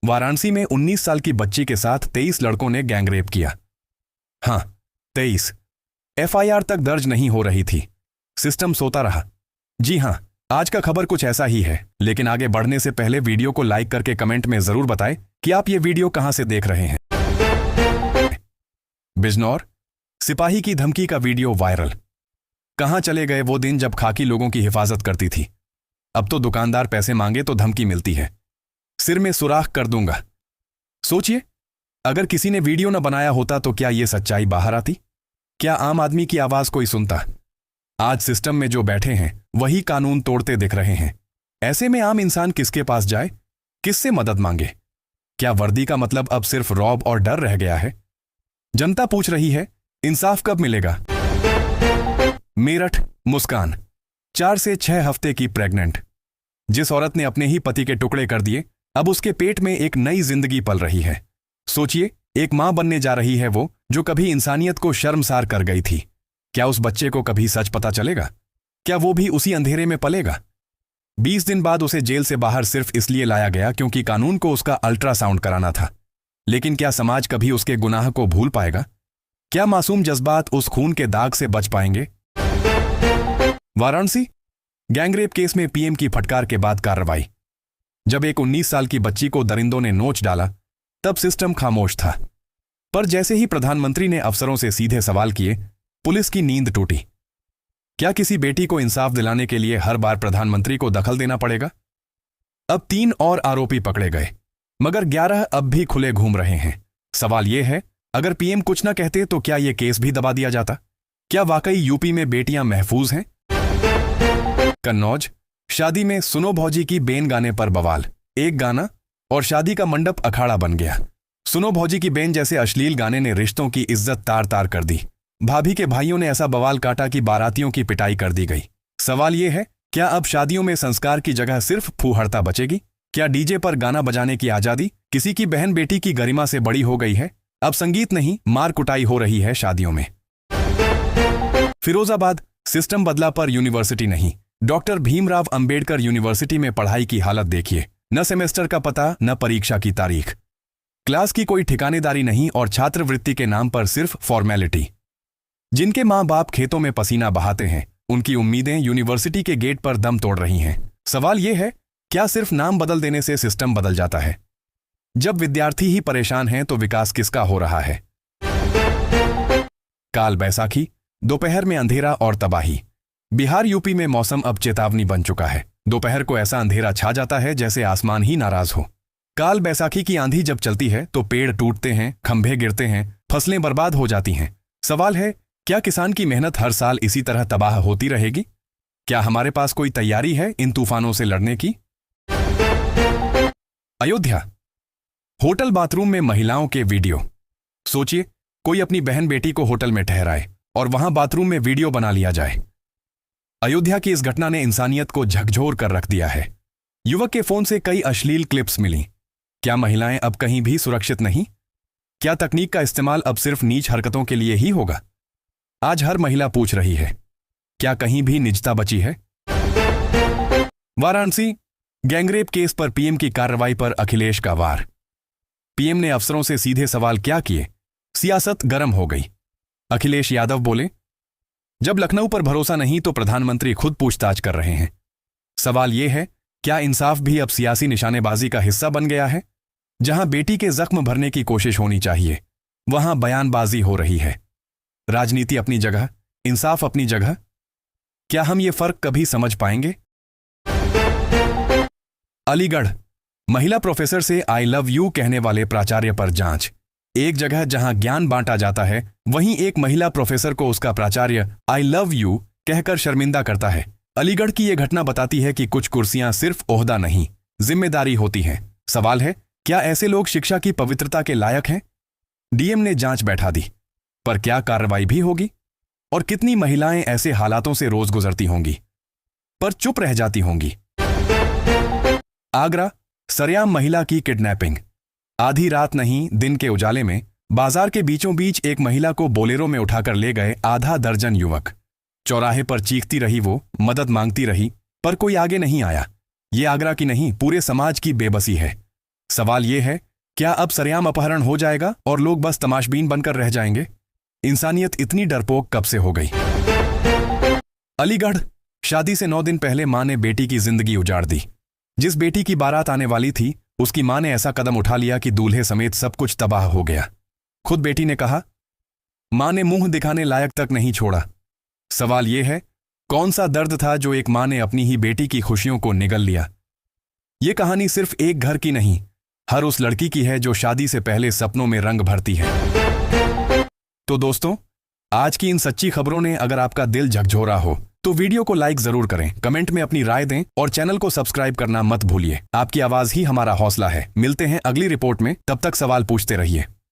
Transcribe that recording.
वाराणसी में 19 साल की बच्ची के साथ 23 लड़कों ने गैंगरेप किया। हाँ, 23। एफआईआर तक दर्ज नहीं हो रही थी। सिस्टम सोता रहा। जी हाँ, आज का खबर कुछ ऐसा ही है, लेकिन आगे बढ़ने से पहले वीडियो को लाइक करके कमेंट में जरूर बताएं कि आप ये वीडियो कहां से देख रहे हैं। बिजनौर, सिपाही की धमकी का वीडियो वायरल। कहां चले गए वो दिन जब खाकी लोगों की हिफाजत करती थी। अब तो दुकानदार पैसे मांगे तो धमकी मिलती है, सिर में सुराख कर दूंगा। सोचिए, अगर किसी ने वीडियो न बनाया होता तो क्या ये सच्चाई बाहर आती? क्या आम आदमी की आवाज कोई सुनता? आज सिस्टम में जो बैठे हैं वही कानून तोड़ते दिख रहे हैं। ऐसे में आम इंसान किसके पास जाए, किससे मदद मांगे? क्या वर्दी का मतलब अब सिर्फ रौब और डर रह गया है? जनता पूछ रही है, इंसाफ कब मिलेगा? मेरठ, मुस्कान, 4 से 6 हफ्ते की प्रेग्नेंट। जिस औरत ने अपने ही पति के टुकड़े कर दिए, अब उसके पेट में एक नई जिंदगी पल रही है। सोचिए, एक मां बनने जा रही है वो जो कभी इंसानियत को शर्मसार कर गई थी। क्या उस बच्चे को कभी सच पता चलेगा? क्या वो भी उसी अंधेरे में पलेगा? 20 दिन बाद उसे जेल से बाहर सिर्फ इसलिए लाया गया क्योंकि कानून को उसका अल्ट्रासाउंड कराना था। लेकिन क्या समाज कभी उसके गुनाह को भूल पाएगा? क्या मासूम जज्बात उस खून के दाग से बच पाएंगे? वाराणसी, गैंगरेप केस में पीएम की फटकार के बाद कार्रवाई। जब एक 19 साल की बच्ची को दरिंदों ने नोच डाला, तब सिस्टम खामोश था। पर जैसे ही प्रधानमंत्री ने अफसरों से सीधे सवाल किए, पुलिस की नींद टूटी। क्या किसी बेटी को इंसाफ दिलाने के लिए हर बार प्रधानमंत्री को दखल देना पड़ेगा? अब 3 और आरोपी पकड़े गए, मगर 11 अब भी खुले घूम रहे हैं। सवाल यह है, अगर पीएम कुछ न कहते तो क्या यह केस भी दबा दिया जाता? क्या वाकई यूपी में बेटियां महफूज हैं? कन्नौज, शादी में सुनो भौजी की बेन गाने पर बवाल। एक गाना और शादी का मंडप अखाड़ा बन गया। सुनो भौजी की बेन जैसे अश्लील गाने ने रिश्तों की इज्जत तार तार कर दी। भाभी के भाइयों ने ऐसा बवाल काटा कि बारातियों की पिटाई कर दी गई। सवाल यह है, क्या अब शादियों में संस्कार की जगह सिर्फ फूहड़ता बचेगी? क्या डीजे पर गाना बजाने की आजादी किसी की बहन बेटी की गरिमा से बड़ी हो गई है? अब संगीत नहीं, मार कुटाई हो रही है शादियों में। फिरोजाबाद, सिस्टम बदला पर यूनिवर्सिटी नहीं। डॉक्टर भीमराव अंबेडकर यूनिवर्सिटी में पढ़ाई की हालत देखिए। न सेमेस्टर का पता, न परीक्षा की तारीख। क्लास की कोई ठिकानेदारी नहीं और छात्रवृत्ति के नाम पर सिर्फ फॉर्मेलिटी। जिनके मां बाप खेतों में पसीना बहाते हैं, उनकी उम्मीदें यूनिवर्सिटी के गेट पर दम तोड़ रही हैं। सवाल यह है, क्या सिर्फ नाम बदल देने से सिस्टम बदल जाता है? जब विद्यार्थी ही परेशान हैं तो विकास किसका हो रहा है? काल बैसाखी, दोपहर में अंधेरा और तबाही। बिहार यूपी में मौसम अब चेतावनी बन चुका है। दोपहर को ऐसा अंधेरा छा जाता है जैसे आसमान ही नाराज हो। काल बैसाखी की आंधी जब चलती है तो पेड़ टूटते हैं, खंभे गिरते हैं, फसलें बर्बाद हो जाती हैं। सवाल है, क्या किसान की मेहनत हर साल इसी तरह तबाह होती रहेगी? क्या हमारे पास कोई तैयारी है इन तूफानों से लड़ने की? अयोध्या, होटल बाथरूम में महिलाओं के वीडियो। सोचिए, कोई अपनी बहन बेटी को होटल में ठहराए और वहां बाथरूम में वीडियो बना लिया जाए। अयोध्या की इस घटना ने इंसानियत को झकझोर कर रख दिया है। युवक के फोन से कई अश्लील क्लिप्स मिली। क्या महिलाएं अब कहीं भी सुरक्षित नहीं? क्या तकनीक का इस्तेमाल अब सिर्फ नीच हरकतों के लिए ही होगा? आज हर महिला पूछ रही है, क्या कहीं भी निजता बची है? वाराणसी, गैंगरेप केस पर पीएम की कार्रवाई पर अखिलेश का वार। पीएम ने अफसरों से सीधे सवाल क्या किए? सियासत गर्म हो गई। अखिलेश यादव बोले, जब लखनऊ पर भरोसा नहीं तो प्रधानमंत्री खुद पूछताछ कर रहे हैं। सवाल यह है, क्या इंसाफ भी अब सियासी निशानेबाजी का हिस्सा बन गया है? जहां बेटी के जख्म भरने की कोशिश होनी चाहिए, वहां बयानबाजी हो रही है। राजनीति अपनी जगह, इंसाफ अपनी जगह। क्या हम ये फर्क कभी समझ पाएंगे? अलीगढ़, महिला प्रोफेसर से आई लव यू कहने वाले प्राचार्य पर जांच। एक जगह जहां ज्ञान बांटा जाता है, वहीं एक महिला प्रोफेसर को उसका प्राचार्य आई लव यू कहकर शर्मिंदा करता है। अलीगढ़ की यह घटना बताती है कि कुछ कुर्सियां सिर्फ ओहदा नहीं, जिम्मेदारी होती हैं। सवाल है, क्या ऐसे लोग शिक्षा की पवित्रता के लायक हैं? डीएम ने जांच बैठा दी, पर क्या कार्रवाई भी होगी? और कितनी महिलाएं ऐसे हालातों से रोज गुजरती होंगी, पर चुप रह जाती होंगी? आगरा, सरेआम महिला की किडनैपिंग। आधी रात नहीं, दिन के उजाले में बाजार के बीचों बीच एक महिला को बोलेरो में उठाकर ले गए आधा दर्जन युवक। चौराहे पर चीखती रही वो, मदद मांगती रही, पर कोई आगे नहीं आया। ये आगरा की नहीं, पूरे समाज की बेबसी है। सवाल ये है, क्या अब सरेआम अपहरण हो जाएगा और लोग बस तमाशबीन बनकर रह जाएंगे? इंसानियत इतनी डरपोक कब से हो गई? अलीगढ़। शादी से 9 दिन पहले मां ने बेटी की जिंदगी उजाड़ दी। जिस बेटी की बारात आने वाली थी, उसकी मां ने ऐसा कदम उठा लिया कि दूल्हे समेत सब कुछ तबाह हो गया। खुद बेटी ने कहा, मां ने मुंह दिखाने लायक तक नहीं छोड़ा। सवाल यह है, कौन सा दर्द था जो एक मां ने अपनी ही बेटी की खुशियों को निगल लिया? यह कहानी सिर्फ एक घर की नहीं, हर उस लड़की की है जो शादी से पहले सपनों में रंग भरती है। तो दोस्तों, आज की इन सच्ची खबरों ने अगर आपका दिल झकझोरा हो तो वीडियो को लाइक जरूर करें, कमेंट में अपनी राय दें और चैनल को सब्सक्राइब करना मत भूलिए। आपकी आवाज ही हमारा हौसला है। मिलते हैं अगली रिपोर्ट में, तब तक सवाल पूछते रहिए।